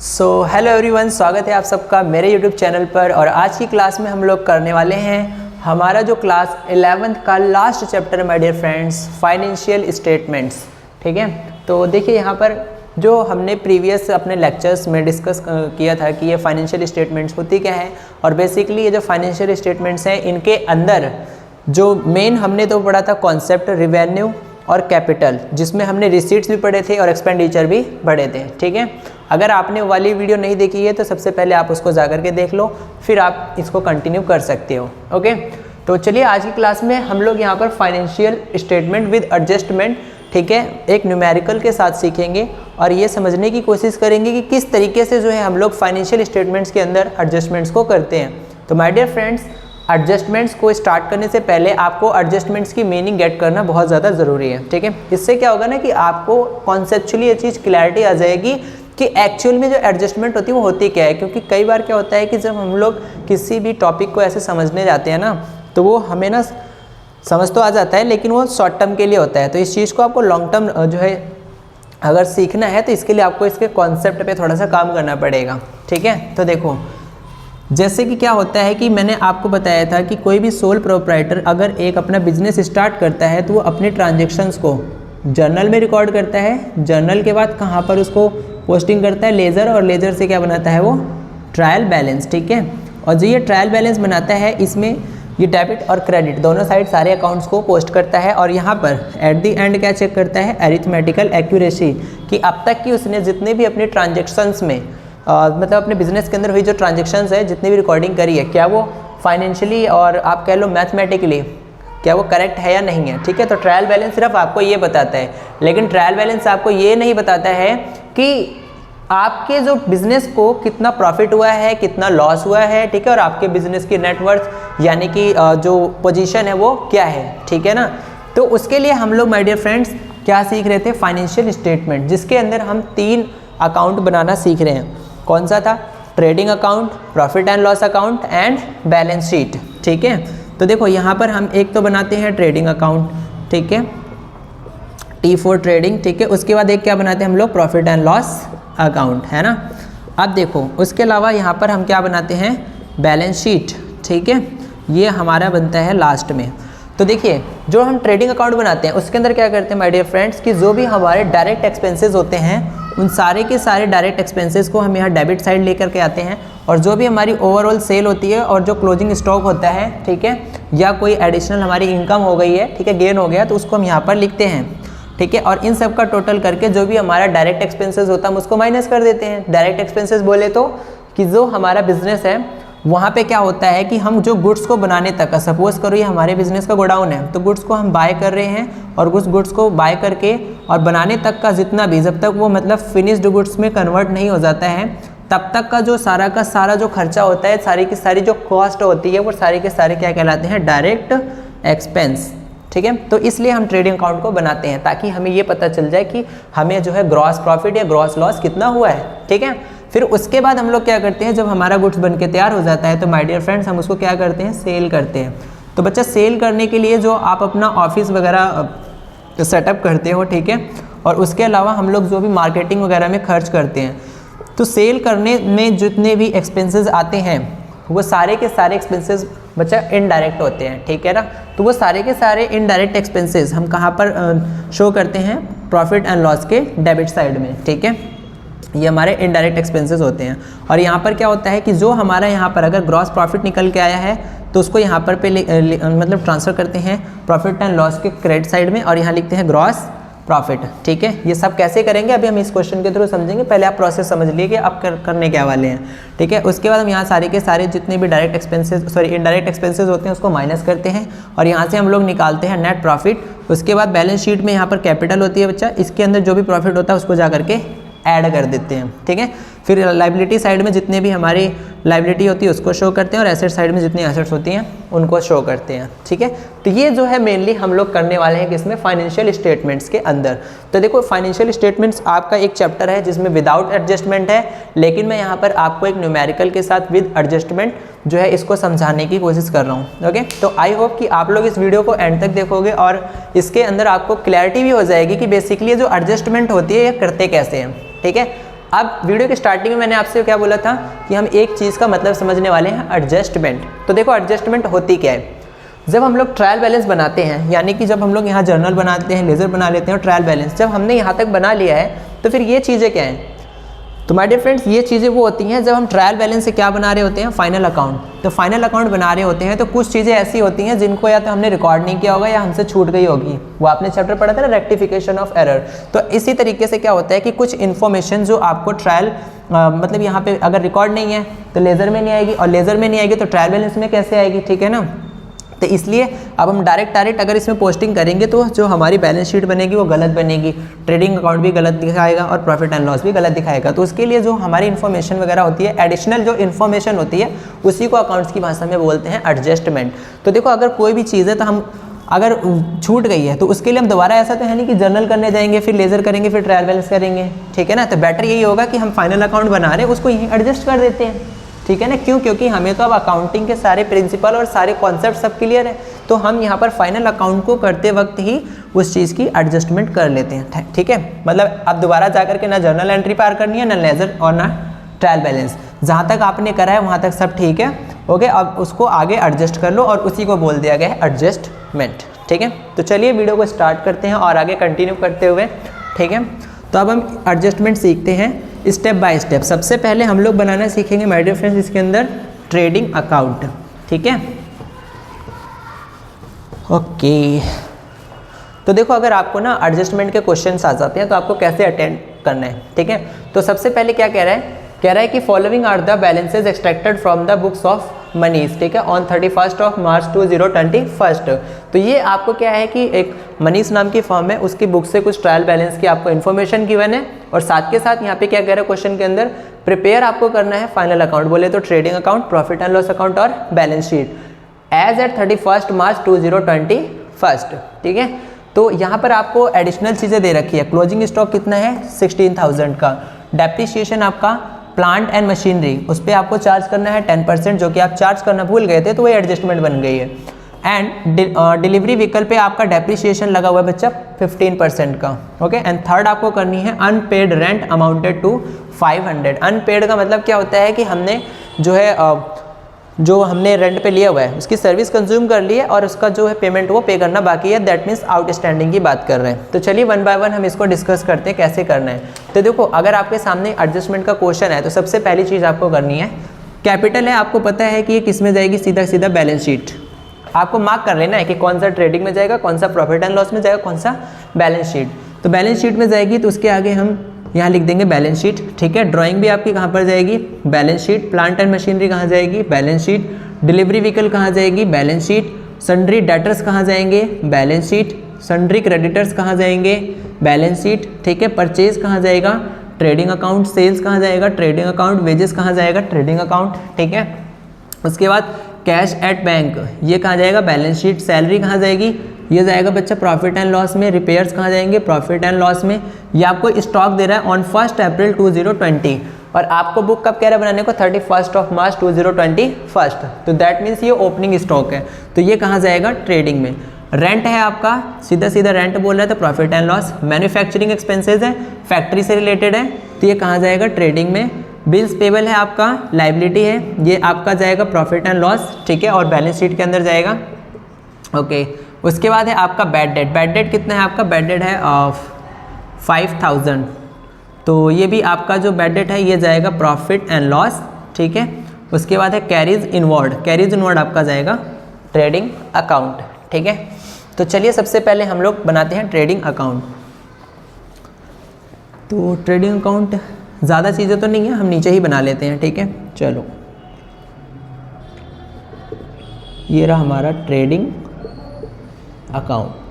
Hello everyone, स्वागत है आप सबका मेरे यूट्यूब चैनल पर। और आज की क्लास में हम लोग करने वाले हैं हमारा जो क्लास 11th का last chapter my dear friends, financial statements. ठीक है, तो देखिए यहाँ पर जो हमने प्रीवियस अपने लेक्चर्स में डिस्कस किया था कि ये फाइनेंशियल स्टेटमेंट्स होती क्या है। और बेसिकली ये जो फाइनेंशियल स्टेटमेंट्स हैं इनके अंदर जो मेन हमने तो पढ़ा था कॉन्सेप्ट रेवेन्यू और कैपिटल, जिसमें हमने रिसीट्स भी पढ़े थे और एक्सपेंडिचर भी पढ़े थे। ठीक है, अगर आपने वाली वीडियो नहीं देखी है तो सबसे पहले आप उसको जा करके देख लो, फिर आप इसको कंटिन्यू कर सकते हो। ओके, तो चलिए आज की क्लास में हम लोग यहाँ पर फाइनेंशियल स्टेटमेंट विद एडजस्टमेंट, ठीक है, एक न्यूमेरिकल के साथ सीखेंगे और ये समझने की कोशिश करेंगे कि किस तरीके से जो है हम लोग फाइनेंशियल स्टेटमेंट्स के अंदर एडजस्टमेंट्स को करते हैं। तो माय डियर फ्रेंड्स, एडजस्टमेंट्स को स्टार्ट करने से पहले आपको एडजस्टमेंट्स की मीनिंग गेट करना बहुत ज़्यादा ज़रूरी है। ठीक है, इससे क्या होगा ना कि आपको कॉन्सेप्चुअली ये चीज़ क्लैरिटी आ जाएगी कि एक्चुअल में जो एडजस्टमेंट होती है वो होती क्या है। क्योंकि कई बार क्या होता है कि जब हम लोग किसी भी टॉपिक को ऐसे समझने जाते हैं ना, तो वो हमें ना समझ तो आ जाता है लेकिन वो शॉर्ट टर्म के लिए होता है। तो इस चीज़ को आपको लॉन्ग टर्म जो है अगर सीखना है तो इसके लिए आपको इसके कॉन्सेप्ट पे थोड़ा सा काम करना पड़ेगा। ठीक है, तो देखो जैसे कि क्या होता है कि मैंने आपको बताया था कि कोई भी सोल प्रोप्राइटर अगर एक अपना बिजनेस स्टार्ट करता है तो वो अपने ट्रांजेक्शन्स को जर्नल में रिकॉर्ड करता है। जर्नल के बाद कहाँ पर उसको पोस्टिंग करता है, लेजर, और लेजर से क्या बनाता है वो ट्रायल बैलेंस। ठीक है, और जो ये ट्रायल बैलेंस बनाता है इसमें ये डेबिट और क्रेडिट दोनों साइड सारे अकाउंट्स को पोस्ट करता है। और यहाँ पर एट द एंड क्या चेक करता है, अरिथमेटिकल एक्यूरेसी, कि अब तक की उसने जितने भी अपने ट्रांजेक्शन्स में मतलब अपने बिजनेस के अंदर हुई जो ट्रांजेक्शन्स है, जितनी भी रिकॉर्डिंग करी है, क्या वो फाइनेंशियली और आप कह लो मैथमेटिकली क्या वो करेक्ट है या नहीं है। ठीक है, तो ट्रायल बैलेंस सिर्फ आपको ये बताता है, लेकिन ट्रायल बैलेंस आपको ये नहीं बताता है कि आपके जो बिजनेस को कितना प्रॉफिट हुआ है, कितना लॉस हुआ है। ठीक है, और आपके बिजनेस की नेटवर्थ यानी कि जो पोजीशन है वो क्या है। ठीक है ना, तो उसके लिए हम लोग माय डियर फ्रेंड्स क्या सीख रहे थे, फाइनेंशियल स्टेटमेंट, जिसके अंदर हम 3 अकाउंट बनाना सीख रहे हैं। कौन सा था, trading account, profit and loss account and balance sheet. ठीक है, तो देखो यहाँ पर हम एक तो बनाते हैं ट्रेडिंग अकाउंट, ठीक है, T4 ट्रेडिंग। ठीक है, उसके बाद एक क्या बनाते हैं हम लोग, प्रॉफिट एंड लॉस अकाउंट, है ना। अब देखो उसके अलावा यहाँ पर हम क्या बनाते हैं, बैलेंस शीट। ठीक है, ये हमारा बनता है लास्ट में। तो देखिए जो हम ट्रेडिंग अकाउंट बनाते हैं उसके अंदर क्या करते हैं माय डियर फ्रेंड्स, कि जो भी हमारे डायरेक्ट एक्सपेंसेस होते हैं उन सारे के सारे डायरेक्ट एक्सपेंसेस को हम यहाँ डेबिट साइड लेकर के आते हैं। और जो भी हमारी ओवरऑल सेल होती है और जो क्लोजिंग स्टॉक होता है, ठीक है, या कोई एडिशनल हमारी इनकम हो गई है, ठीक है, गेन हो गया, तो उसको हम यहाँ पर लिखते हैं। ठीक है, और इन सब का टोटल करके जो भी हमारा डायरेक्ट एक्सपेंसेस होता है हम उसको माइनस कर देते हैं। डायरेक्ट एक्सपेंसेस बोले तो कि जो हमारा बिजनेस है वहाँ पे क्या होता है कि हम जो गुड्स को बनाने तक का, सपोज करो ये हमारे बिजनेस का गोडाउन है, तो गुड्स को हम बाय कर रहे हैं और उस गुड्स को बाय करके और बनाने तक का जितना भी, जब तक वो मतलब फिनिश्ड गुड्स में कन्वर्ट नहीं हो जाता है तब तक का जो सारा का सारा जो खर्चा होता है, सारी की सारी जो कॉस्ट होती है, वो सारे के सारे क्या कहलाते हैं, डायरेक्ट एक्सपेंस। ठीक है, तो इसलिए हम ट्रेडिंग अकाउंट को बनाते हैं ताकि हमें ये पता चल जाए कि हमें जो है ग्रॉस प्रॉफिट या ग्रॉस लॉस कितना हुआ है। ठीक है, फिर उसके बाद हम लोग क्या करते हैं, जब हमारा गुड्स बन के तैयार हो जाता है तो माय डियर फ्रेंड्स हम उसको क्या करते हैं, सेल करते हैं। तो बच्चा सेल करने के लिए जो आप अपना ऑफिस वगैरह सेटअप करते हो, ठीक है, और उसके अलावा हम लोग जो भी मार्केटिंग वगैरह में खर्च करते हैं, तो सेल करने में जितने भी एक्सपेंसेस आते हैं वो सारे के सारे एक्सपेंसेस बच्चा इनडायरेक्ट होते हैं। ठीक है ना, तो वो सारे के सारे इनडायरेक्ट एक्सपेंसेस हम कहाँ पर शो करते हैं, प्रॉफिट एंड लॉस के डेबिट साइड में। ठीक है, ये हमारे इनडायरेक्ट एक्सपेंसेस होते हैं। और यहाँ पर क्या होता है कि जो हमारा यहाँ पर अगर ग्रॉस प्रॉफिट निकल के आया है तो उसको यहाँ पर मतलब ट्रांसफ़र करते हैं प्रॉफिट एंड लॉस के क्रेडिट साइड में और यहाँ लिखते हैं ग्रॉस प्रॉफिट। ठीक है, ये सब कैसे करेंगे अभी हम इस क्वेश्चन के थ्रू समझेंगे, पहले आप प्रोसेस समझ लीजिए कि आप करने क्या वाले हैं। ठीक है, उसके बाद हम यहाँ सारे के सारे जितने भी डायरेक्ट एक्सपेंसेस इनडायरेक्ट एक्सपेंसेस होते हैं उसको माइनस करते हैं और यहाँ से हम लोग निकालते हैं नेट प्रॉफिट। उसके बाद बैलेंस शीट में यहाँ पर कैपिटल होती है बच्चा, इसके अंदर जो भी प्रॉफिट होता है उसको जा करके ऐड कर देते हैं। ठीक है, फिर लाइबिलिटी साइड में जितने भी हमारी लाइबिलिटी होती है उसको शो करते हैं और एसेट साइड में जितनी एसेट्स होती हैं उनको शो करते हैं। ठीक है, तो ये जो है मेनली हम लोग करने वाले हैं किसमें, फाइनेंशियल स्टेटमेंट्स के अंदर। तो देखो फाइनेंशियल स्टेटमेंट्स आपका एक चैप्टर है जिसमें विदाउट एडजस्टमेंट है, लेकिन मैं यहाँ पर आपको एक न्यूमेरिकल के साथ विद एडजस्टमेंट जो है इसको समझाने की कोशिश कर रहा हूँ। ओके, तो आई होप कि आप लोग इस वीडियो को एंड तक देखोगे और इसके अंदर आपको क्लैरिटी भी हो जाएगी कि बेसिकली जो एडजस्टमेंट होती है ये करते कैसे हैं। ठीक है, अब वीडियो के स्टार्टिंग में मैंने आपसे क्या बोला था कि हम एक चीज़ का मतलब समझने वाले हैं, एडजस्टमेंट। तो देखो एडजस्टमेंट होती क्या है। जब हम लोग ट्रायल बैलेंस बनाते हैं, यानी कि जब हम लोग यहाँ जर्नल बनाते हैं, लेज़र बना लेते हैं और ट्रायल बैलेंस जब हमने यहाँ तक बना लिया है, तो फिर ये चीज़ें क्या हैं? तो माय डियर फ्रेंड्स, ये चीज़ें वो होती हैं जब हम ट्रायल बैलेंस से क्या बना रहे होते हैं, फाइनल अकाउंट। तो फाइनल अकाउंट बना रहे होते हैं तो कुछ चीज़ें ऐसी होती हैं जिनको या तो हमने रिकॉर्ड नहीं किया होगा या हमसे छूट गई होगी। वो आपने चैप्टर पढ़ा था ना, रेक्टिफिकेशन ऑफ एरर। तो इसी तरीके से क्या होता है कि कुछ इन्फॉर्मेशन जो आपको ट्रायल मतलब यहाँ पे अगर रिकॉर्ड नहीं है तो लेज़र में नहीं आएगी, और लेज़र में नहीं आएगी तो ट्रायल बैलेंस में कैसे आएगी, ठीक है ना। तो इसलिए अब हम डायरेक्ट अगर इसमें पोस्टिंग करेंगे तो जो हमारी बैलेंस शीट बनेगी वो गलत बनेगी, ट्रेडिंग अकाउंट भी गलत दिखाएगा और प्रॉफिट एंड लॉस भी गलत दिखाएगा। तो उसके लिए जो हमारी इन्फॉर्मेशन वगैरह होती है, एडिशनल जो इन्फॉर्मेशन होती है, उसी को अकाउंट्स की भाषा में बोलते हैं एडजस्टमेंट। तो देखो अगर कोई भी चीज़ है तो हम अगर छूट गई है तो उसके लिए हम दोबारा ऐसा तो है नहीं कि जर्नल करने जाएंगे, फिर लेज़र करेंगे, फिर ट्रायल बैलेंस करेंगे, ठीक है ना। तो बेटर यही होगा कि हम फाइनल अकाउंट बना रहे हैं उसको यहीं एडजस्ट कर देते हैं, ठीक है ना। क्यों? क्योंकि हमें तो अब अकाउंटिंग के सारे प्रिंसिपल और सारे कॉन्सेप्ट सब क्लियर है, तो हम यहाँ पर फाइनल अकाउंट को करते वक्त ही उस चीज़ की एडजस्टमेंट कर लेते हैं, ठीक है। मतलब अब दोबारा जाकर के ना जर्नल एंट्री पार करनी है, ना लेज़र और ना ट्रायल बैलेंस। जहाँ तक आपने करा है वहाँ तक सब ठीक है, ओके। अब उसको आगे एडजस्ट कर लो और उसी को बोल दिया गया है एडजस्टमेंट, ठीक है। तो चलिए वीडियो को स्टार्ट करते हैं और आगे कंटिन्यू करते हुए, ठीक है। तो अब हम एडजस्टमेंट सीखते हैं स्टेप बाय स्टेप। सबसे पहले हम लोग बनाना सीखेंगे माय डियर फ्रेंड्स इसके अंदर ट्रेडिंग अकाउंट, ठीक है, ओके। तो देखो अगर आपको ना एडजस्टमेंट के क्वेश्चंस आ जाते हैं तो आपको कैसे अटेंड करना है, ठीक है। तो सबसे पहले क्या कह रहा है कि following are the balances extracted from the books of Manish, ठीक है, ऑन 31 मार्च 2021। तो ये आपको क्या है कि एक मनीष नाम की फर्म है, उसकी बुक से कुछ ट्रायल बैलेंस की आपको इन्फॉर्मेशन गिवन है, और साथ के साथ यहाँ पे क्या कह रहा है क्वेश्चन के अंदर, प्रिपेयर आपको करना है फाइनल अकाउंट, बोले तो trading account, profit and loss account और बैलेंस शीट एज एट 31 मार्च 2021, ठीक है। तो यहाँ पर आपको एडिशनल चीज़ें दे रखी है। क्लोजिंग स्टॉक कितना है 16,000 का, डेप्रिसिएशन आपका प्लांट एंड मशीनरी उस पर आपको चार्ज करना है 10%, जो कि आप चार्ज करना भूल गए थे तो वही एडजस्टमेंट बन गई है। एंड डिलीवरी व्हीकल पे आपका डेप्रिसिएशन लगा हुआ है बच्चा 15% का, ओके। एंड थर्ड आपको करनी है unpaid rent amounted to 500। Unpaid का मतलब क्या होता है कि हमने जो है जो हमने रेंट पे लिया हुआ है उसकी सर्विस कंज्यूम कर ली है और उसका जो है पेमेंट वो पे करना बाकी है, दैट मीन्स आउटस्टैंडिंग की बात कर रहे हैं। तो चलिए वन बाय वन हम इसको डिस्कस करते हैं कैसे करना है। तो देखो अगर आपके सामने एडजस्टमेंट का क्वेश्चन है तो सबसे पहली चीज़ आपको करनी है, कैपिटल है, आपको पता है कि ये किस में जाएगी, सीधा सीधा बैलेंस शीट। आपको मार्क कर लेना है कि कौन सा ट्रेडिंग में जाएगा, कौन सा प्रॉफिट एंड लॉस में जाएगा, कौन सा बैलेंस शीट। तो बैलेंस शीट में जाएगी तो उसके आगे हम यहाँ लिख देंगे बैलेंस शीट, ठीक है। ड्राइंग भी आपकी कहाँ पर जाएगी, balance sheet. Plant and machinery कहाँ जाएगी, बैलेंस शीट। डिलीवरी व्हीकल कहाँ जाएगी, बैलेंस शीट। सन्ड्री डेटर्स कहाँ जाएंगे, बैलेंस शीट। सन्ड्री क्रेडिटर्स कहाँ जाएंगे, बैलेंस शीट, ठीक है। परचेज कहाँ जाएगा, ट्रेडिंग अकाउंट। सेल्स कहाँ जाएगा, ट्रेडिंग अकाउंट। वेजेस कहाँ जाएगा, ट्रेडिंग अकाउंट, ठीक है। उसके बाद कैश एट बैंक, ये कहाँ जाएगा, बैलेंस शीट। सैलरी कहाँ जाएगी, ये जाएगा बच्चा प्रॉफिट एंड लॉस में। रिपेयर्स कहाँ जाएंगे, प्रॉफिट एंड लॉस में। ये आपको स्टॉक दे रहा है ऑन 1 अप्रैल 2020 और आपको बुक कब कह रहा है बनाने को, 31 मार्च 2021। तो दैट मीन्स ये ओपनिंग स्टॉक है, तो ये कहाँ जाएगा, ट्रेडिंग में। रेंट है आपका, सीधा सीधा रेंट बोल रहा है तो profit and loss. Manufacturing expenses है, फैक्ट्री से रिलेटेड है, तो ये कहाँ जाएगा, ट्रेडिंग में। बिल्स पेबल है आपका, लाइबिलिटी है, ये आपका जाएगा प्रॉफिट एंड लॉस, ठीक है, और बैलेंस शीट के अंदर जाएगा, ओके। उसके बाद है आपका बैड डेट। बैड डेट कितना है आपका, बैड डेट है 5000, तो ये भी आपका जो बैड डेट है ये जाएगा प्रॉफिट एंड लॉस, ठीक है। उसके बाद है कैरीज इनवर्ड। कैरीज इनवर्ड आपका जाएगा ट्रेडिंग अकाउंट, ठीक है। तो चलिए सबसे पहले हम लोग बनाते हैं ट्रेडिंग अकाउंट। तो ट्रेडिंग अकाउंट ज़्यादा चीज़ें तो नहीं है, हम नीचे ही बना लेते हैं, ठीक है। चलो ये रहा हमारा ट्रेडिंग अकाउंट।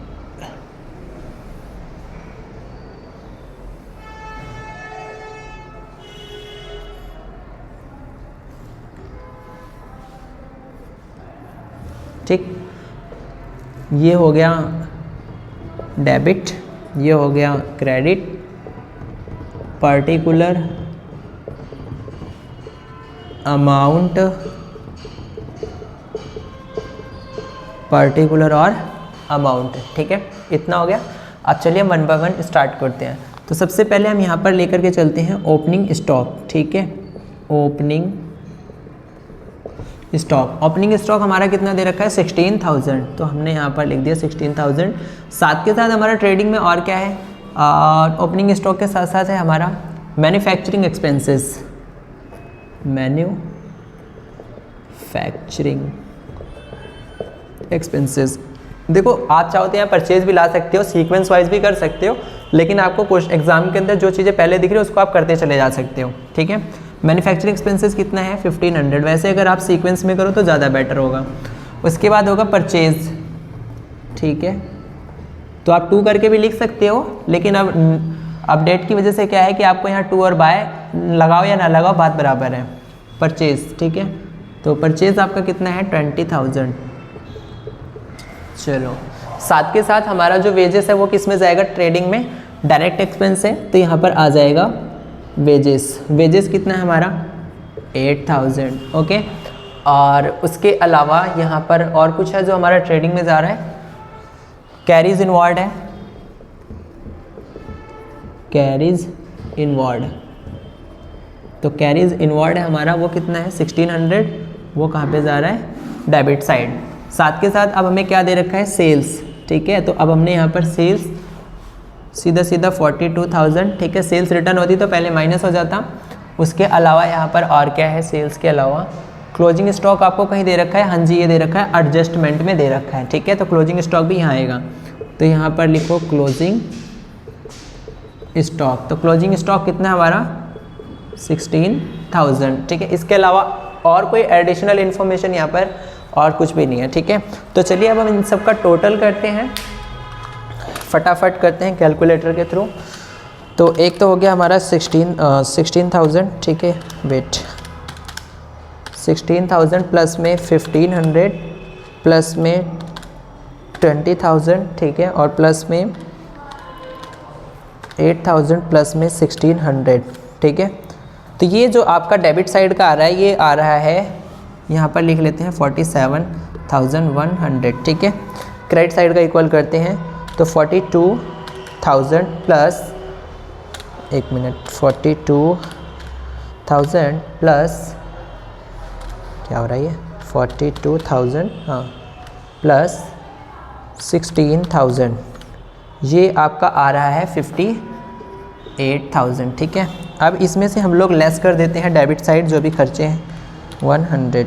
ठीक, ये हो गया डेबिट, ये हो गया क्रेडिट, पर्टिकुलर अमाउंट, पर्टिकुलर और अमाउंट, ठीक है। इतना हो गया। अब चलिए वन बाय वन स्टार्ट करते हैं। तो तो सबसे पहले हम यहाँ पर लेकर के चलते हैं ओपनिंग स्टॉक, ठीक है। ओपनिंग स्टॉक, ओपनिंग स्टॉक हमारा कितना दे रखा है 16,000, तो हमने यहाँ पर लिख दिया 16,000। साथ के साथ हमारा ट्रेडिंग में और क्या है, ओपनिंग स्टॉक के साथ साथ है हमारा मैन्युफैक्चरिंग एक्सपेंसेस, मैन्युफैक्चरिंग एक्सपेंसेस। देखो आप चाहो तो यहाँ परचेज भी ला सकते हो, सीक्वेंस वाइज भी कर सकते हो, लेकिन आपको क्वेश्चन एग्जाम के अंदर जो चीज़ें पहले दिख रही है उसको आप करते चले जा सकते हो, ठीक है। मैन्युफैक्चरिंग एक्सपेंसेस कितना है 1500, वैसे अगर आप सीक्वेंस में करो तो ज़्यादा बेटर होगा। उसके बाद होगा परचेज, ठीक है, तो आप 2 करके भी लिख सकते हो, लेकिन अब अपडेट की वजह से क्या है कि आपको यहाँ 2 और बाय लगाओ या ना लगाओ बात बराबर है। परचेज, ठीक है, तो परचेज आपका कितना है 20,000। चलो साथ के साथ हमारा जो वेजेस है वो किस में जाएगा, ट्रेडिंग में डायरेक्ट एक्सपेंस है, तो यहाँ पर आ जाएगा वेजेस। वेजेस कितना है हमारा 8,000, ओके। और उसके अलावा यहाँ पर और कुछ है जो हमारा ट्रेडिंग में जा रहा है, कैरीज इनवर्ड है, कैरीज इनवर्ड, तो कैरीज इनवर्ड है हमारा, वो कितना है 1600, वो कहाँ पे जा रहा है डेबिट साइड। साथ के साथ अब हमें क्या दे रखा है सेल्स, ठीक है, तो अब हमने यहाँ पर सेल्स सीधा 42,000, ठीक है। सेल्स रिटर्न होती तो पहले माइनस हो जाता। उसके अलावा यहाँ पर और क्या है, सेल्स के अलावा क्लोजिंग स्टॉक आपको कहीं दे रखा है, हाँ जी ये दे रखा है, एडजस्टमेंट में दे रखा है, ठीक है, तो क्लोजिंग स्टॉक भी यहाँ आएगा, तो यहाँ पर लिखो क्लोजिंग स्टॉक। तो क्लोजिंग स्टॉक कितना है हमारा 16,000, ठीक है। इसके अलावा और कोई एडिशनल इन्फॉर्मेशन यहाँ पर और कुछ भी नहीं है, ठीक है। तो चलिए अब हम इन सब का टोटल करते हैं, फटाफट करते हैं कैलकुलेटर के थ्रू। तो एक तो हो गया हमारा 16,000, ठीक है, वेट 16,000 प्लस में 1,500 प्लस में 20,000, ठीक है, और प्लस में 8,000 प्लस में 1,600, ठीक है। तो ये जो आपका डेबिट साइड का आ रहा है ये आ रहा है, यहाँ पर लिख लेते हैं 47,100, ठीक है। क्रेडिट साइड का इक्वल करते हैं तो 42,000 प्लस 42,000 प्लस क्या हो रहा है ये 42,000, हाँ, प्लस 16,000, ये आपका आ रहा है 58,000, ठीक है। अब इसमें से हम लोग लेस कर देते हैं डेबिट साइड जो भी खर्चे हैं 100,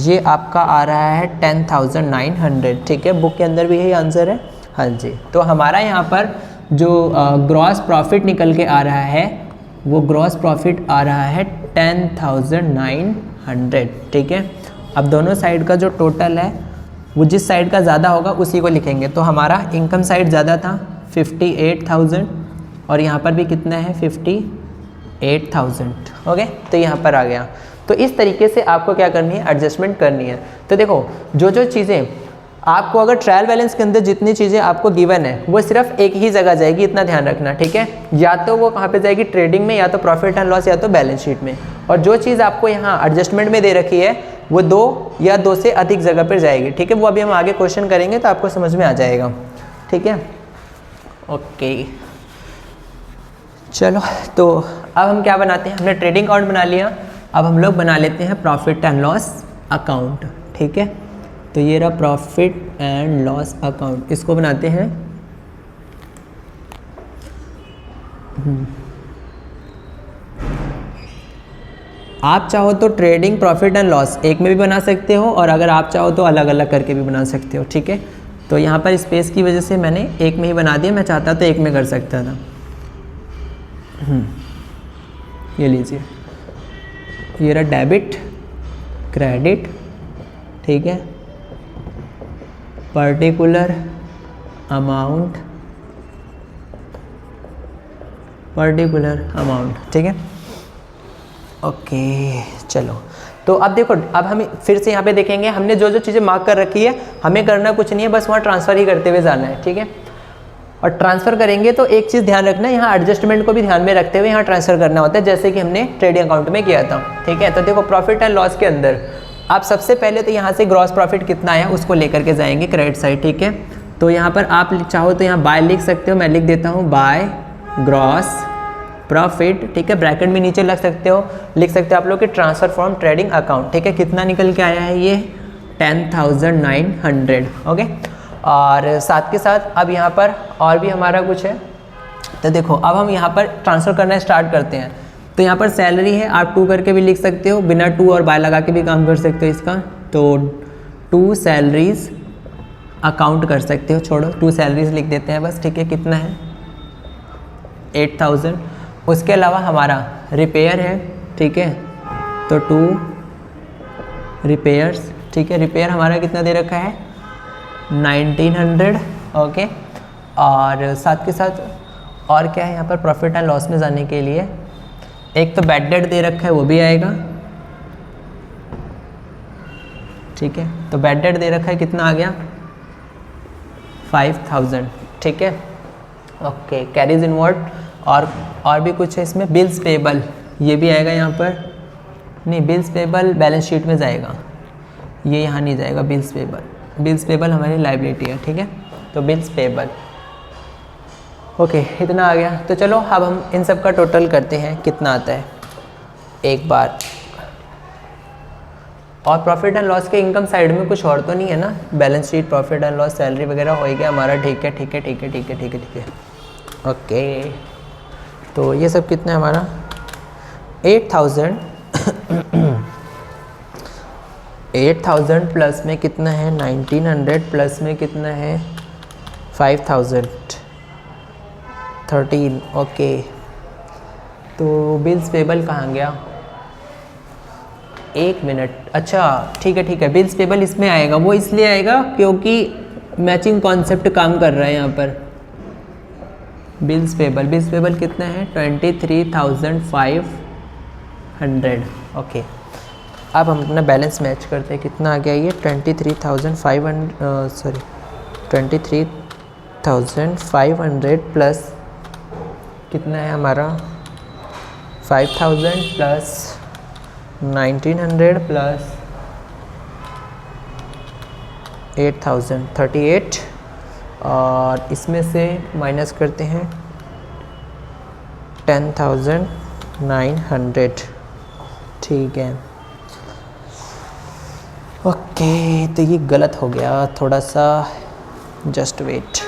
ये आपका आ रहा है 10,900, ठीक है। बुक के अंदर भी यही आंसर है, हाँ जी। तो हमारा यहाँ पर जो ग्रॉस प्रॉफिट निकल के आ रहा है वो ग्रॉस प्रॉफिट आ रहा है 10,900, ठीक है। अब दोनों साइड का जो टोटल है वो जिस साइड का ज़्यादा होगा उसी को लिखेंगे। तो हमारा इनकम साइड ज़्यादा था 58,000 और यहाँ पर भी कितना है 58,000, ओके, तो यहाँ पर आ गया। तो इस तरीके से आपको क्या करनी है, एडजस्टमेंट करनी है। तो देखो जो जो चीज़ें आपको अगर ट्रायल बैलेंस के अंदर जितनी चीज़ें आपको गिवन है वो सिर्फ एक ही जगह जाएगी, इतना ध्यान रखना, ठीक है। या तो वो कहाँ पे जाएगी, ट्रेडिंग में, या तो प्रॉफिट एंड लॉस, या तो बैलेंस शीट में। और जो चीज़ आपको यहाँ एडजस्टमेंट में दे रखी है वो 2 या 2 से अधिक जगह पर जाएगी, ठीक है। वो अभी हम आगे क्वेश्चन करेंगे तो आपको समझ में आ जाएगा, ठीक है, ओके। चलो तो अब हम क्या बनाते हैं, हमने ट्रेडिंग अकाउंट बना लिया, अब हम लोग बना लेते हैं प्रॉफिट एंड लॉस अकाउंट, ठीक है। तो ये रहा प्रॉफिट एंड लॉस अकाउंट, इसको बनाते हैं। आप चाहो तो ट्रेडिंग प्रॉफिट एंड लॉस एक में भी बना सकते हो और अगर आप चाहो तो अलग अलग करके भी बना सकते हो, ठीक है। तो यहाँ पर स्पेस की वजह से मैंने एक में ही बना दिया, मैं चाहता तो एक में कर सकता था। ये लीजिए, ये रहा डेबिट क्रेडिट, ठीक है, पर्टिकुलर अमाउंट, ठीक है, ओके। चलो तो अब देखो, अब हम फिर से यहाँ पे देखेंगे, हमने जो जो चीज़ें मार्क कर रखी है हमें करना कुछ नहीं है, बस वहाँ ट्रांसफ़र ही करते हुए जाना है, ठीक है। और ट्रांसफ़र करेंगे तो एक चीज़ ध्यान रखना है, यहाँ एडजस्टमेंट को भी ध्यान में रखते हुए यहाँ ट्रांसफ़र करना होता है, जैसे कि हमने ट्रेडिंग अकाउंट में किया था, ठीक है। तो देखो प्रॉफिट एंड लॉस के अंदर आप सबसे पहले तो यहाँ से ग्रॉस प्रॉफिट कितना है उसको लेकर के जाएंगे क्रेडिट साइड, ठीक है। तो यहाँ पर आप चाहो तो यहाँ बाय लिख सकते हो, मैं लिख देता हूँ बाय ग्रॉस प्रॉफिट, ठीक है, ब्रैकेट में नीचे लिख सकते हो आप लोग कि ट्रांसफ़र फ्रॉम ट्रेडिंग अकाउंट, ठीक है। कितना निकल के आया है ये 10,900, ओके। और साथ के साथ अब यहाँ पर और भी हमारा कुछ है, तो देखो अब हम यहाँ पर ट्रांसफ़र करना स्टार्ट करते हैं। तो यहाँ पर सैलरी है, आप 2 करके भी लिख सकते हो, बिना 2 और बाय लगा के भी काम कर सकते हो इसका। तो 2 सैलरीज अकाउंट कर सकते हो, छोड़ो 2 सैलरीज लिख देते हैं बस, ठीक है। कितना है 8,000। उसके अलावा हमारा रिपेयर है, ठीक है, तो 2 रिपेयर्स, ठीक है। रिपेयर हमारा कितना दे रखा है 1900, ओके। और साथ के साथ और क्या है यहाँ पर प्रॉफिट एंड लॉस में जाने के लिए, एक तो बैड डेट दे रखा है वो भी आएगा, ठीक है। तो बैड डेट दे रखा है, कितना आ गया 5,000, ठीक है, ओके। कैरीज इनवर्ड और भी कुछ है इसमें, बिल्स पेबल ये भी आएगा यहाँ पर, नहीं बिल्स पेबल बैलेंस शीट में जाएगा, ये यहाँ नहीं जाएगा। बिल्स पेबल हमारी लायबिलिटी है, ठीक है। तो बिल्स पेबल, ओके, इतना आ गया। तो चलो अब हम इन सब का टोटल करते हैं कितना आता है एक बार। और प्रॉफिट एंड लॉस के इनकम साइड में कुछ और तो नहीं है ना, balance sheet, profit and loss, salary वगैरह हो गया हमारा, ठीक है, ओके। तो ये सब कितना है हमारा 8,000 8,000 प्लस में कितना है 1900 प्लस में कितना है 5,000 13, ओके। तो बिल्स पेबल कहाँ गया, 1 मिनट, अच्छा ठीक है, बिल्स पेबल इसमें आएगा, वो इसलिए आएगा क्योंकि मैचिंग कॉन्सेप्ट काम कर रहा है यहाँ पर। बिल्स पेबल कितना है 23,500, ओके। अब हम अपना बैलेंस मैच करते हैं, कितना आ गया ये 23,500 प्लस कितना है हमारा 5,000 प्लस 1900 प्लस 8,000 38, और इसमें से माइनस करते हैं 10,900, ठीक है, ओके। तो ये गलत हो गया थोड़ा सा, जस्ट वेट,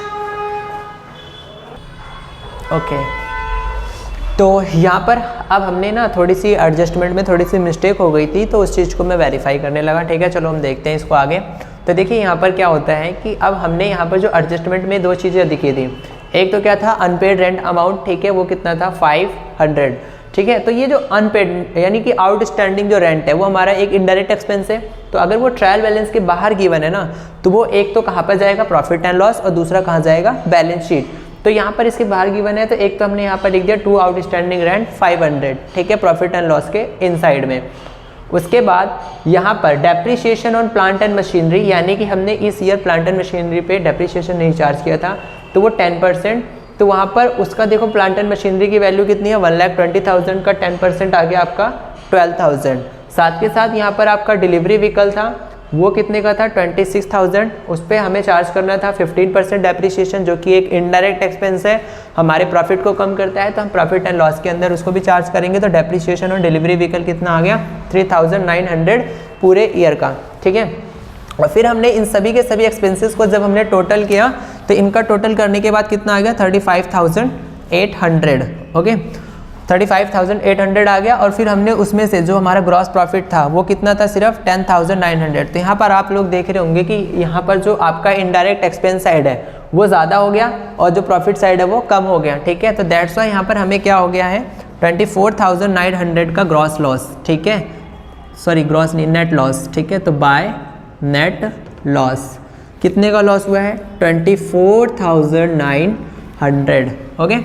ओके। तो यहाँ पर अब हमने ना थोड़ी सी एडजस्टमेंट में थोड़ी सी मिस्टेक हो गई थी, तो उस चीज़ को मैं वेरीफाई करने लगा, ठीक है। चलो हम देखते हैं इसको आगे। तो देखिए यहाँ पर क्या होता है कि अब हमने यहाँ पर जो एडजस्टमेंट में 2 चीज़ें दिखी थी, एक तो क्या था अनपेड रेंट अमाउंट, ठीक है, वो कितना था 500, ठीक है। तो ये जो अनपेड यानी कि आउटस्टैंडिंग जो रेंट है वो हमारा एक इनडायरेक्ट एक्सपेंस है। तो अगर वो ट्रायल बैलेंस के बाहर गिवन है ना, तो वो एक तो कहाँ पर जाएगा प्रॉफिट एंड लॉस, और दूसरा कहाँ जाएगा बैलेंस शीट। तो यहाँ पर इसके बाहर गिवन है, तो एक तो हमने यहाँ पर लिख दिया 2 आउटस्टैंडिंग रेंट 500, ठीक है, प्रॉफिट एंड लॉस के इनसाइड में। उसके बाद यहाँ पर depreciation on plant and machinery, यानी कि हमने इस ईयर प्लांट एंड मशीनरी पे डेप्रिसिएशन नहीं चार्ज किया था, तो वो 10%। तो वहाँ पर उसका देखो प्लांट एंड मशीनरी की वैल्यू कितनी है 1,20,000 का 10% आ गया आपका 12,000। साथ के साथ यहाँ पर आपका डिलीवरी व्हीकल था, वो कितने का था 26,000, उस पर हमें चार्ज करना था 15% डेप्रिसिएशन, जो कि एक इनडायरेक्ट एक्सपेंस है, हमारे प्रॉफिट को कम करता है, तो हम प्रॉफिट एंड लॉस के अंदर उसको भी चार्ज करेंगे। तो डेप्रिसिएशन और डिलीवरी व्हीकल कितना आ गया 3,900 पूरे ईयर का, ठीक है। और फिर हमने इन सभी के सभी एक्सपेंसेस को जब हमने टोटल किया, तो इनका टोटल करने के बाद कितना आ गया 35,800, ओके, 35,800 आ गया। और फिर हमने उसमें से जो हमारा ग्रॉस प्रॉफिट था वो कितना था सिर्फ 10,900। तो यहाँ पर आप लोग देख रहे होंगे कि यहाँ पर जो आपका इनडायरेक्ट एक्सपेंस साइड है वो ज़्यादा हो गया और जो प्रॉफिट साइड है वो कम हो गया, ठीक है। तो दैट्स वाई यहाँ पर हमें क्या हो गया है 24,900 का ग्रॉस लॉस, ठीक है, सॉरी ग्रॉस नहीं नेट लॉस, ठीक है। तो बाय नेट लॉस कितने का लॉस हुआ है 24,900, ओके।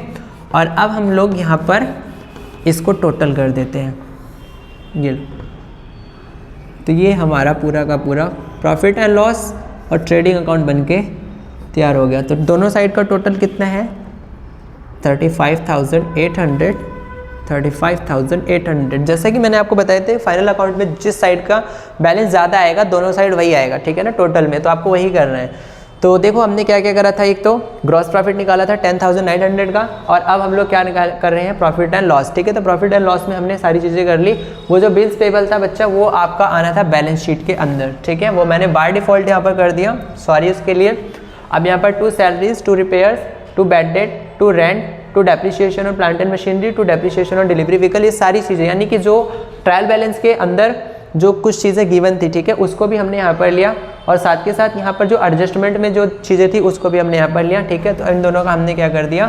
और अब हम लोग यहाँ पर इसको टोटल कर देते हैं, ये तो ये हमारा पूरा का पूरा प्रॉफिट एंड लॉस और ट्रेडिंग अकाउंट बनके तैयार हो गया। तो दोनों साइड का टोटल कितना है 35,800। जैसे कि मैंने आपको बताए थे फाइनल अकाउंट में जिस साइड का बैलेंस ज़्यादा आएगा दोनों साइड वही आएगा, ठीक है ना, टोटल में, तो आपको वही करना है। तो देखो हमने क्या क्या करा था, एक तो ग्रॉस प्रॉफिट निकाला था 10,900 का, और अब हम लोग क्या कर रहे हैं, प्रॉफिट एंड लॉस। ठीक है, तो प्रॉफिट एंड लॉस में हमने सारी चीज़ें कर ली। वो जो बिल्स पेबल था बच्चा, वो आपका आना था बैलेंस शीट के अंदर। ठीक है, वो मैंने बाय डिफ़ॉल्ट यहाँ पर कर दिया, सॉरी उसके लिए। अब यहाँ पर 2 salaries, 2 repairs, 2 bad debt, 2 rent, 2 depreciation और प्लांट एंड मशीनरी, 2 डेप्रिसिएशन और डिलीवरी व्हीकल, ये सारी चीज़ें, यानी कि जो ट्रायल बैलेंस के अंदर जो कुछ चीज़ें गिवन थी, ठीक है, उसको भी हमने यहाँ पर लिया, और साथ के साथ यहाँ पर जो एडजस्टमेंट में जो चीज़ें थी उसको भी हमने यहाँ पर लिया। ठीक है, तो इन दोनों का हमने क्या कर दिया,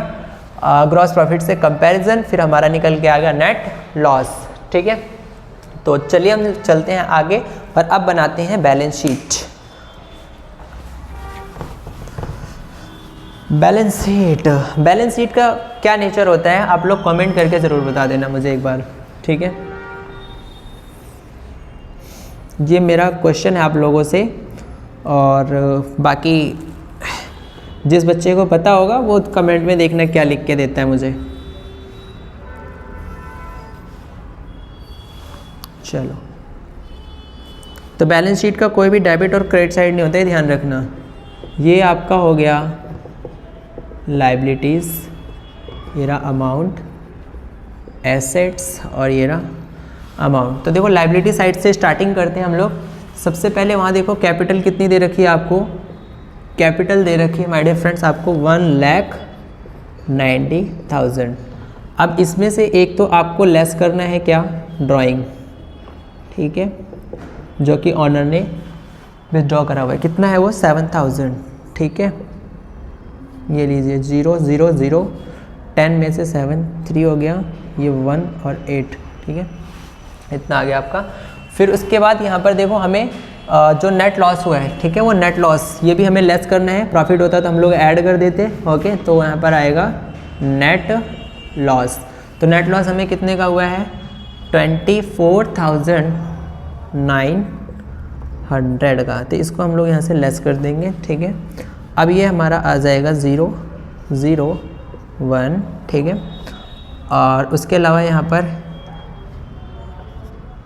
ग्रॉस प्रॉफिट से कंपैरिजन, फिर हमारा निकल के आ गया नेट लॉस। ठीक है, तो चलिए हम चलते हैं आगे और अब बनाते हैं बैलेंस शीट। बैलेंस शीट का क्या नेचर होता है, आप लोग कमेंट करके ज़रूर बता देना मुझे एक बार। ठीक है, ये मेरा क्वेश्चन है आप लोगों से, और बाकी जिस बच्चे को पता होगा वो कमेंट में देखना क्या लिख के देता है मुझे। चलो, तो बैलेंस शीट का कोई भी डेबिट और क्रेडिट साइड नहीं होता है, ध्यान रखना। ये आपका हो गया लाइबिलिटीज़, ये रहा अमाउंट, एसेट्स, और ये रहा अमाउंट। तो देखो लाइबिलिटी साइड से स्टार्टिंग करते हैं हम लोग। सबसे पहले वहाँ देखो कैपिटल कितनी दे रखी है आपको, कैपिटल दे रखी है माय डियर फ्रेंड्स आपको 1,90,000। अब इसमें से एक तो आपको लेस करना है क्या, ड्राइंग। ठीक है, जो कि ऑनर ने विथड्रॉ करा हुआ है, कितना है वो 7,000। ठीक है, ये लीजिए 0 0 0, 10 में से 7 3 हो गया, ये 1 और 8। ठीक है, इतना आ गया आपका। फिर उसके बाद यहाँ पर देखो हमें जो नेट लॉस हुआ है, ठीक है, वो नेट लॉस ये भी हमें लेस करना है। प्रॉफिट होता तो हम लोग ऐड कर देते। ओके, तो यहाँ पर आएगा नेट लॉस। तो नेट लॉस हमें कितने का हुआ है, 24,900 का। तो इसको हम लोग यहाँ से लेस कर देंगे। ठीक है, अब ये हमारा आ जाएगा 0 0 1। ठीक है, और उसके अलावा यहाँ पर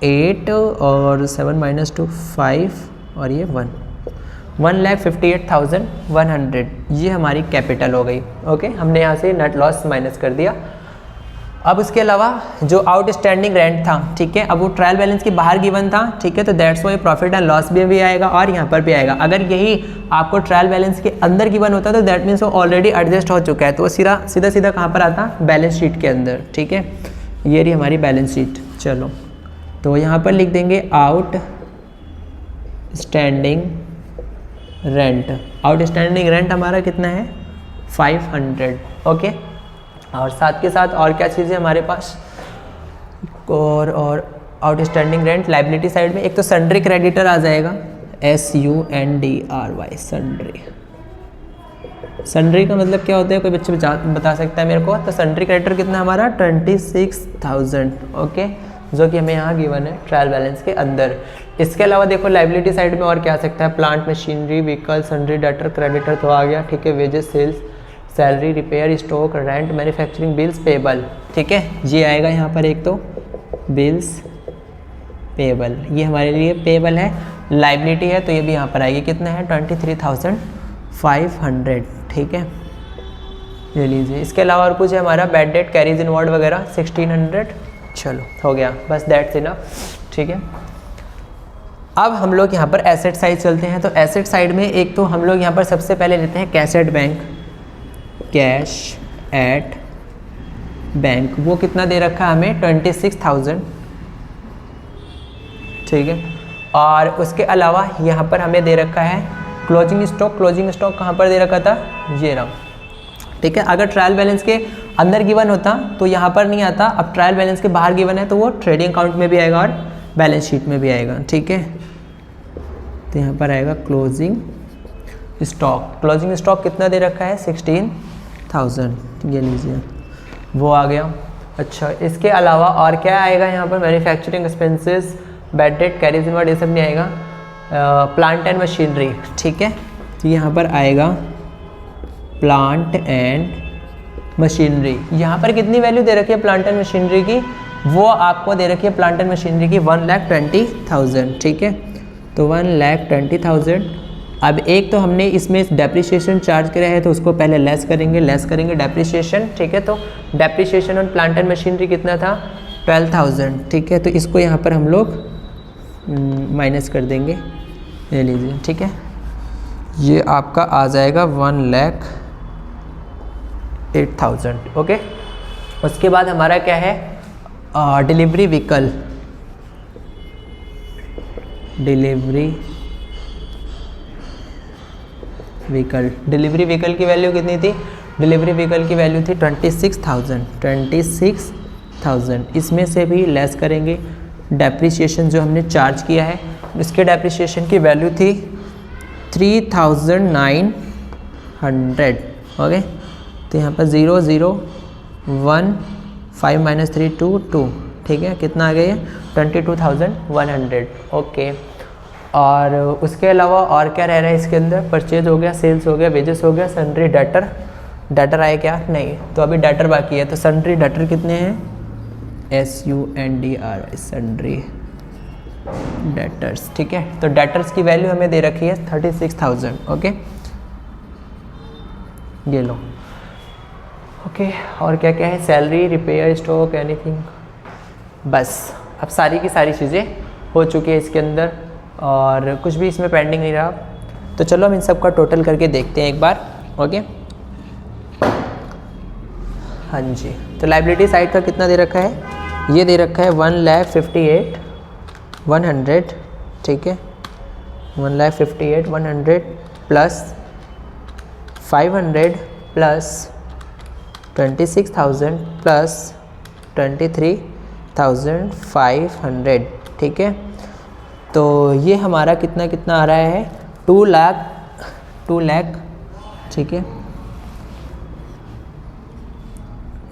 8 और 7 माइनस 2 5, और ये 1,58,100, ये हमारी कैपिटल हो गई। ओके, हमने यहाँ से नेट लॉस माइनस कर दिया। अब उसके अलावा जो आउटस्टैंडिंग रेंट था, ठीक है, अब वो ट्रायल बैलेंस के बाहर गिवन था। ठीक है, तो that's why profit and loss भी आएगा और यहाँ पर भी आएगा। अगर यही आपको ट्रायल बैलेंस के अंदर गिवन होता तो दैट मीन्स वो ऑलरेडी एडजस्ट हो चुका है, तो वो सीधा कहाँ पर आता, बैलेंस शीट के अंदर। ठीक है, ये रही हमारी बैलेंस शीट। चलो, तो यहाँ पर लिख देंगे आउट स्टैंडिंग रेंट हमारा कितना है 500। ओके, और साथ के साथ और क्या चीज़ें हमारे पास, और आउटस्टैंडिंग रेंट लाइबिलिटी साइड में एक तो सन्ड्री क्रेडिटर आ जाएगा, SUNDRY, सन्ड्री का मतलब क्या होता है, कोई बच्चे बता सकता है मेरे को। तो सन्ड्री क्रेडिटर कितना हमारा 26,000। ओके, जो कि हमें यहाँ गिवन है ट्रायल बैलेंस के अंदर। इसके अलावा देखो लाइबिलिटी साइड में और क्या आ सकता है, plant machinery, vehicle, sundry debtor, creditor तो आ गया। ठीक है, wages, sales, salary, repair, stock, rent, manufacturing, bills, payable. ठीक है, ये आएगा यहाँ पर एक तो बिल्स पेबल, ये हमारे लिए पेबल है, लाइबिलिटी है, तो ये भी यहाँ पर आएगी। कितना है 23,500। ठीक है, ये लीजिए। इसके अलावा और कुछ है हमारा बैड डेट, कैरीज इनवर्ड वगैरह 1,600। चलो, हो गया, बस दैट्स इनफ। ठीक है, अब हम लोग यहाँ पर एसेट साइड चलते हैं। तो एसेट साइड में एक तो हम लोग यहाँ पर सबसे पहले लेते हैं cash at bank, cash at bank, वो कितना दे रखा है हमें 26,000। ठीक है, और उसके अलावा यहाँ पर हमें दे रखा है क्लोजिंग स्टॉक कहाँ पर दे रखा था, ये रहा। ठीक है, अगर ट्रायल बैलेंस के अंदर गिवन होता तो यहाँ पर नहीं आता, अब ट्रायल बैलेंस के बाहर गिवन है तो वो ट्रेडिंग अकाउंट में भी आएगा और बैलेंस शीट में भी आएगा। ठीक है, तो यहाँ पर आएगा क्लोजिंग स्टॉक कितना दे रखा है 16,000। ये लीजिए, वो आ गया। अच्छा, इसके अलावा और क्या आएगा यहाँ पर, manufacturing expenses, bad debt, carries inward, ये सब नहीं आएगा। प्लांट एंड मशीनरी, ठीक है, तो यहाँ पर आएगा प्लांट एंड मशीनरी। यहाँ पर कितनी वैल्यू दे रखी है प्लांट एंड मशीनरी की, वो आपको दे रखी है प्लांट एंड मशीनरी की 1,20,000। ठीक है, तो 1,20,000 अब एक तो हमने इसमें डेप्रिसिएशन चार्ज किया है तो उसको पहले लेस करेंगे डेप्रिसिएशन, ठीक है। तो depreciation on plant and machinery कितना था 12,000, ठीक है। तो इसको यहाँ पर हम लोग माइनस कर देंगे, ले लीजिए, ठीक है। ये आपका आ जाएगा 1,08,000, ओके। उसके बाद हमारा क्या है डिलीवरी व्हीकल, डिलीवरी व्हीकल की वैल्यू कितनी थी? डिलीवरी व्हीकल की वैल्यू थी 26,000। इसमें से भी लेस करेंगे डेप्रिसिएशन जो हमने चार्ज किया है, इसके डेप्रिसिएशन की वैल्यू थी 3,900, ओके। तो यहाँ पर 0 0 1 5 - 3 2 2, ठीक है। कितना आ गया ये 22,100, ओके। और उसके अलावा और क्या रह रहा है इसके अंदर? परचेज हो गया, सेल्स हो गया, वेजेस हो गया, सन्ड्री डेटर आए क्या? नहीं, तो अभी डेटर बाकी है। तो सन्ड्री डेटर कितने हैं? SUNDR, सन्ड्री डेटर्स, ठीक है। तो डेटर्स की वैल्यू हमें दे रखी है 36,000, ओके। ये लो, ओके। और क्या क्या है? सैलरी, रिपेयर, स्टॉक, एनीथिंग, बस अब सारी की सारी चीज़ें हो चुकी है इसके अंदर और कुछ भी इसमें पेंडिंग नहीं रहा। तो चलो हम इन सब का टोटल करके देखते हैं एक बार, ओके। हाँ जी, तो लायबिलिटी साइड का कितना दे रखा है? ये दे रखा है 1,58,100, ठीक है। 1,58,100 प्लस 500 प्लस 26,000 प्लस 23,500, ठीक है। तो ये हमारा कितना आ रहा है? 2 लाख, ठीक है,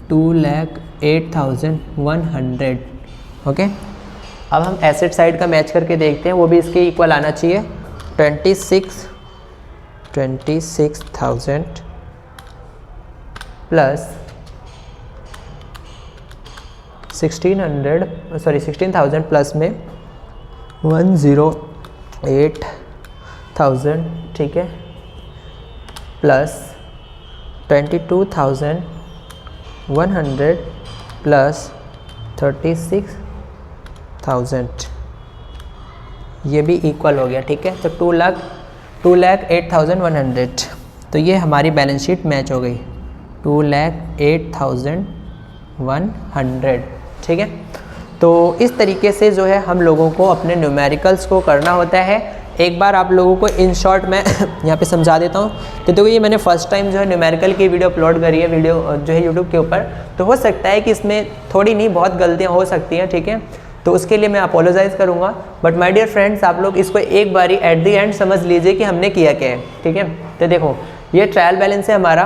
2,08,100, ओके। अब हम एसेट साइड का मैच करके देखते हैं, वो भी इसके इक्वल आना चाहिए। 26,000 प्लस 16,000 प्लस में 108,000, ठीक है, प्लस 22,100 प्लस 36,000, ये भी इक्वल हो गया, ठीक है। तो 2,08,100। तो ये हमारी बैलेंस शीट मैच हो गई 2,08,100, ठीक है। तो इस तरीके से जो है हम लोगों को अपने न्यूमेरिकल्स को करना होता है। एक बार आप लोगों को इन शॉर्ट मैं यहाँ पे समझा देता हूँ। तो देखो ये मैंने फर्स्ट टाइम जो है न्यूमेरिकल की वीडियो अपलोड करी है, वीडियो जो है यूट्यूब के ऊपर। तो हो सकता है कि इसमें थोड़ी नहीं बहुत गलतियाँ हो सकती हैं, ठीक है। तो उसके लिए मैं अपोलोजाइज़ करूँगा। बट माय डियर फ्रेंड्स, आप लोग इसको एक बारी एट द एंड समझ लीजिए कि हमने किया क्या है, ठीक है। तो देखो ये ट्रायल बैलेंस है हमारा,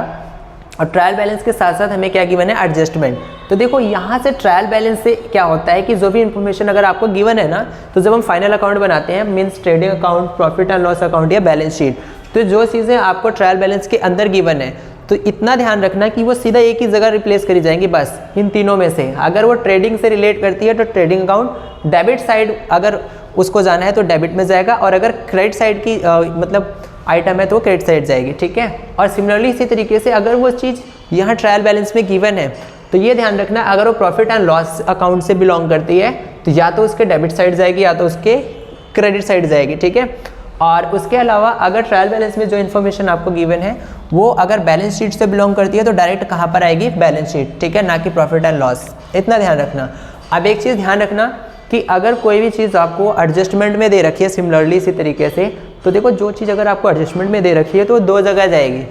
और ट्रायल बैलेंस के साथ साथ हमें क्या गिवन है? एडजस्टमेंट। तो देखो यहाँ से ट्रायल बैलेंस से क्या होता है कि जो भी इन्फॉर्मेशन अगर आपको गिवन है ना, तो जब हम फाइनल अकाउंट बनाते हैं, means trading account, profit and loss account या बैलेंस शीट, तो जो चीज़ें आपको ट्रायल बैलेंस के अंदर गिवन है, तो इतना ध्यान रखना कि वो सीधा एक ही जगह रिप्लेस करी जाएंगी, बस इन तीनों में से। अगर वो ट्रेडिंग से रिलेट करती है तो ट्रेडिंग अकाउंट, डेबिट साइड अगर उसको जाना है तो डेबिट में जाएगा, और अगर क्रेडिट साइड की मतलब आइटम है तो क्रेडिट साइड जाएगी, ठीक है। और सिमिलरली इसी तरीके से अगर वो चीज़ यहाँ ट्रायल बैलेंस में गिवन है, तो ये ध्यान रखना अगर वो प्रॉफिट एंड लॉस अकाउंट से बिलोंग करती है तो या तो उसके डेबिट साइड जाएगी या तो उसके क्रेडिट साइड जाएगी, ठीक है। और उसके अलावा अगर ट्रायल बैलेंस में जो इन्फॉर्मेशन आपको गिवन है वो अगर बैलेंस शीट से बिलोंग करती है तो डायरेक्ट कहाँ पर आएगी? बैलेंस शीट, ठीक है, ना कि प्रॉफिट एंड लॉस। इतना ध्यान रखना। अब एक चीज़ ध्यान रखना कि अगर कोई भी चीज़ आपको एडजस्टमेंट में दे रखी है, सिमिलरली इसी तरीके से, तो देखो जो चीज़ अगर आपको एडजस्टमेंट में दे रखी है तो वो दो जगह जाएगी।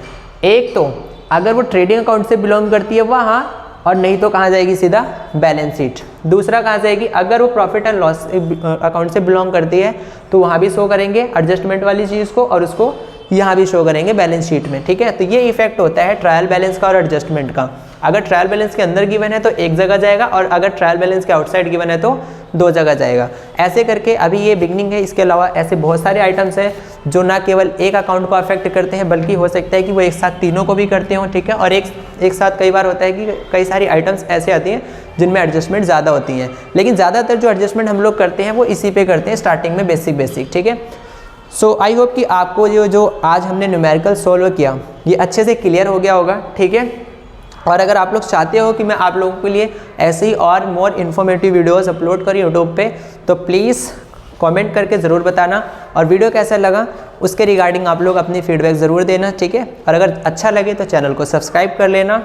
एक तो अगर वो ट्रेडिंग अकाउंट से बिलोंग करती है वहाँ, और नहीं तो कहाँ जाएगी? सीधा बैलेंस शीट। दूसरा कहाँ जाएगी? अगर वो प्रॉफिट एंड लॉस अकाउंट से बिलोंग करती है तो वहाँ भी शो करेंगे एडजस्टमेंट वाली चीज़ को, और उसको यहाँ भी शो करेंगे बैलेंस शीट में, ठीक है। तो ये इफेक्ट होता है ट्रायल बैलेंस का और एडजस्टमेंट का। अगर ट्रायल बैलेंस के अंदर गिवन है तो एक जगह जाएगा, और अगर ट्रायल बैलेंस के आउटसाइड गिवन है तो दो जगह जाएगा। ऐसे करके अभी ये बिगनिंग है, इसके अलावा ऐसे बहुत सारे आइटम्स हैं जो ना केवल एक अकाउंट को अफेक्ट करते हैं, बल्कि हो सकता है कि वो एक साथ तीनों को भी करते हो, ठीक है। और एक साथ कई बार होता है कि कई सारी आइटम्स ऐसे आती हैं जिनमें एडजस्टमेंट ज़्यादा होती हैं, लेकिन ज़्यादातर जो एडजस्टमेंट हम लोग करते हैं वो इसी पे करते हैं स्टार्टिंग में, बेसिक, ठीक है। सो आई होप कि आपको जो आज हमने न्यूमेरिकल सॉल्व किया ये अच्छे से क्लियर हो गया होगा, ठीक है। और अगर आप लोग चाहते हो कि मैं आप लोगों के लिए ऐसे ही और मोर इन्फॉर्मेटिव वीडियोस अपलोड करूँ यूट्यूब पे, तो प्लीज़ कमेंट करके ज़रूर बताना, और वीडियो कैसा लगा उसके रिगार्डिंग आप लोग अपनी फीडबैक ज़रूर देना, ठीक है। और अगर अच्छा लगे तो चैनल को सब्सक्राइब कर लेना।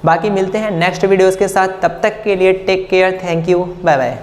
बाकी मिलते हैं नेक्स्ट वीडियोज़ के साथ, तब तक के लिए take care, thank you, bye bye.